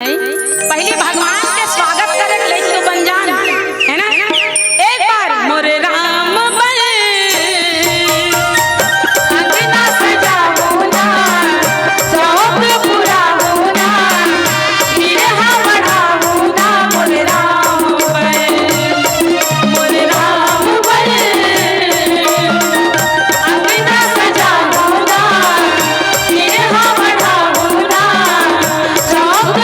पहले भगवान के स्वागत करे ले तो बन जान है ना। एक बार मोरे राम बल अंगना सजाओ ना, चौक पुराओ ना, बिरहा बढ़ाओ ना। मोरे राम बल, मोरे राम बल अंगना सजाओ ना, बिरहा बढ़ाओ ना, चौक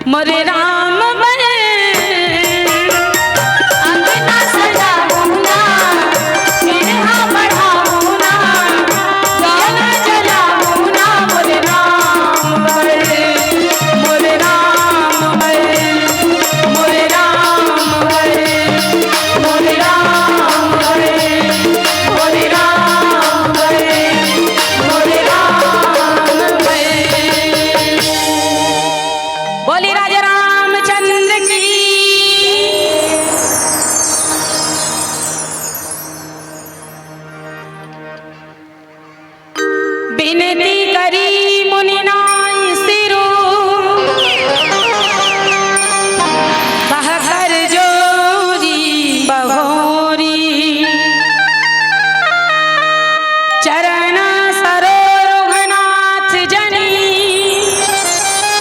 मोरे राम बल अंगना सजाओ ना, बिरहा बढ़ाओ ना, गाना जलाओ ना। मोरे राम बल, मोरे राम बल, मोरे राम बल, मोरे राम बल, मोरे राम बल, मोरे राम बल। बोली राजा रामचंद्र की। बिनती